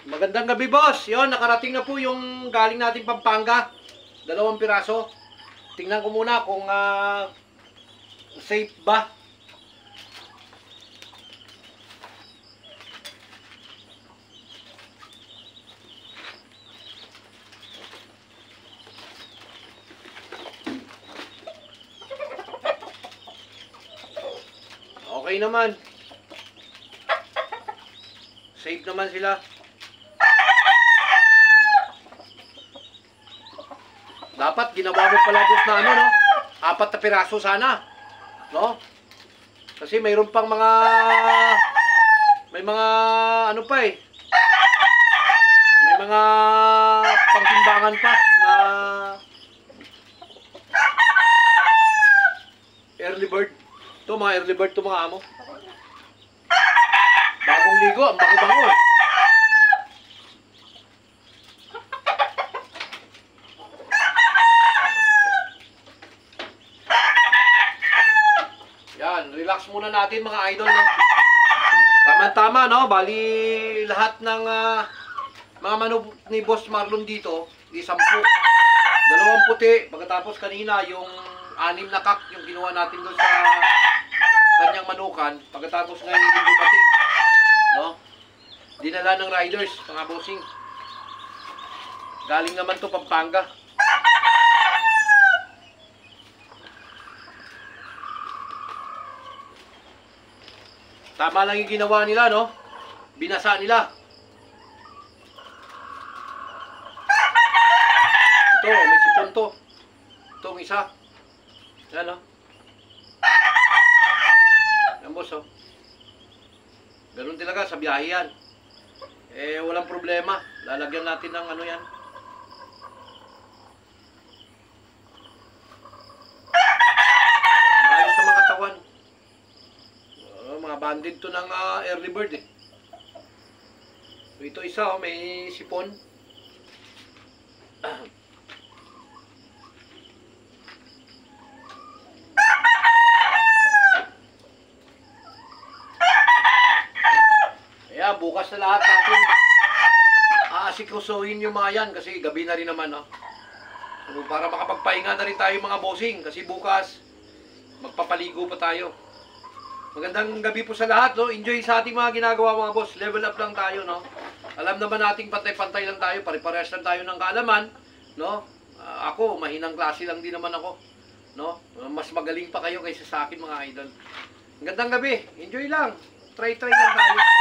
Magandang gabi, boss. Yon, nakarating na po yung galing nating Pampanga. 2 piraso. Tingnan ko muna kung safe ba. Okay naman. Safe naman sila. Dapat ginawa mo pala boss na ano, no? 4 na piraso sana, no? Kasi mayroon pang may mga ano pa eh. May mga pangtimbangan pa na early bird. Ito mga early bird to mga amo. Bagong ligo, ang bango-bango eh. Yan, relax muna natin mga idol, no? Tama-tama, no? Bali, lahat ng mga manok ni Boss Marlon dito, 10. 2 puti. Pagkatapos kanina, yung 6 na kak, yung ginawa natin doon sa kanyang manukan. Pagkatapos ngayon, hindi dumating, no? Dinala ng riders, mga bossing. Galing naman to Pampanga. Tama lang yung ginawa nila, no? Binasa nila. Ito, may sipon to. Itong isa. Yan, no? Yan, boss, oh. Ganun talaga sa biyahe yan. Eh, walang problema. Lalagyan natin ng ano yan. Ayos sa mga katawan. Mga banded to ng early bird eh. So, ito isa, oh, may sipon. Kaya bukas na lahat natin aasikusuhin yung mga yan kasi gabi na rin naman, no? So, para makapagpahinga na rin tayo mga bossing kasi bukas magpapaligo pa tayo. Magandang gabi po sa lahat, no? Enjoy sa ating mga ginagawa mga boss. Level up lang tayo, no? Alam naman nating pantay-pantay lang tayo, pare-parehas lang tayo ng kaalaman, no? Ako, mahinang klase lang din naman ako, no? Mas magaling pa kayo kaysa sa akin mga idol. Magandang gabi. Enjoy lang. Try lang tayo.